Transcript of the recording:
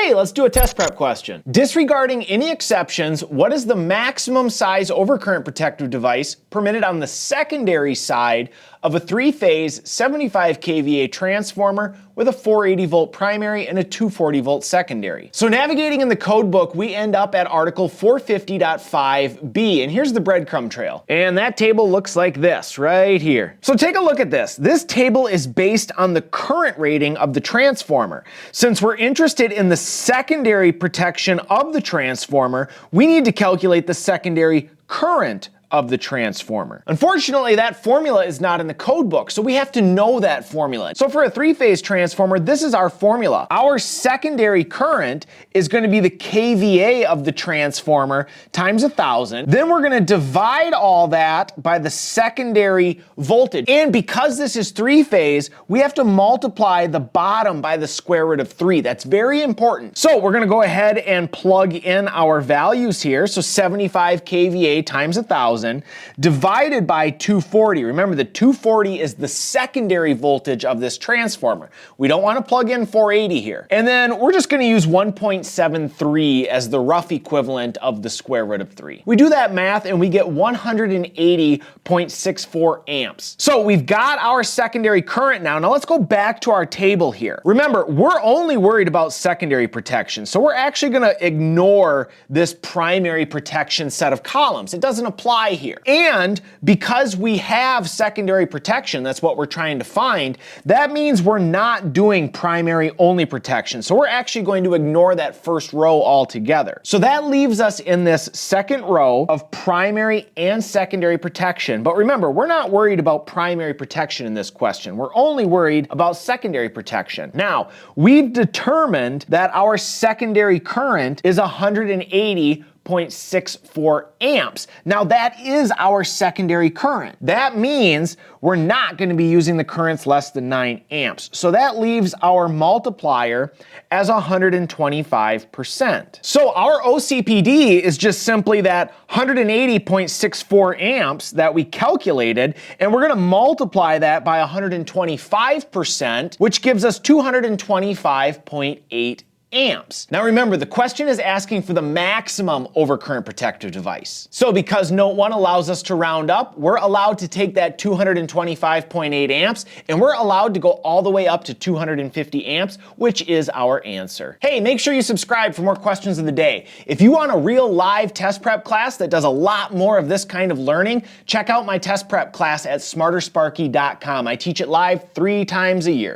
Hey, let's do a test prep question. Disregarding any exceptions, what is the maximum size overcurrent protective device permitted on the secondary side of a three-phase 75 kVA transformer with a 480 volt primary and a 240 volt secondary? So navigating in the code book, we end up at article 450.5b, and here's the breadcrumb trail. And that table looks like this right here. So take a look at this. This table is based on the current rating of the transformer. Since we're interested in the secondary protection of the transformer, we need to calculate the secondary current of the transformer. Unfortunately, that formula is not in the code book, so we have to know that formula. So for a three-phase transformer, this is our formula. Our secondary current is going to be the kVA of the transformer times 1,000. Then we're going to divide all that by the secondary voltage. And because this is three-phase, we have to multiply the bottom by the square root of 3. That's very important. So we're going to go ahead and plug in our values here. So 75 kVA times 1,000. Divided by 240. Remember, the 240 is the secondary voltage of this transformer. We don't want to plug in 480 here. And then we're just going to use 1.73 as the rough equivalent of the square root of 3. We do that math and we get 180.64 amps. So we've got our secondary current now. Now let's go back to our table here. Remember, we're only worried about secondary protection. So we're actually going to ignore this primary protection set of columns. It doesn't apply here. And because we have secondary protection, that's what we're trying to find, that means we're not doing primary only protection. So we're actually going to ignore that first row altogether. So that leaves us in this second row of primary and secondary protection. But remember, we're not worried about primary protection in this question. We're only worried about secondary protection. Now, we've determined that our secondary current is 180.64 amps. Now that is our secondary current. That means we're not going to be using the currents less than 9 amps. So that leaves our multiplier as 125%. So our OCPD is just simply that 180.64 amps that we calculated, and we're going to multiply that by 125%, which gives us 225.8 amps. Now remember, the question is asking for the maximum overcurrent protective device. So because note 1 allows us to round up, we're allowed to take that 225.8 amps and we're allowed to go all the way up to 250 amps, which is our answer. Hey, make sure you subscribe for more questions of the day. If you want a real live test prep class that does a lot more of this kind of learning, check out my test prep class at smartersparky.com. I teach it live 3 times a year.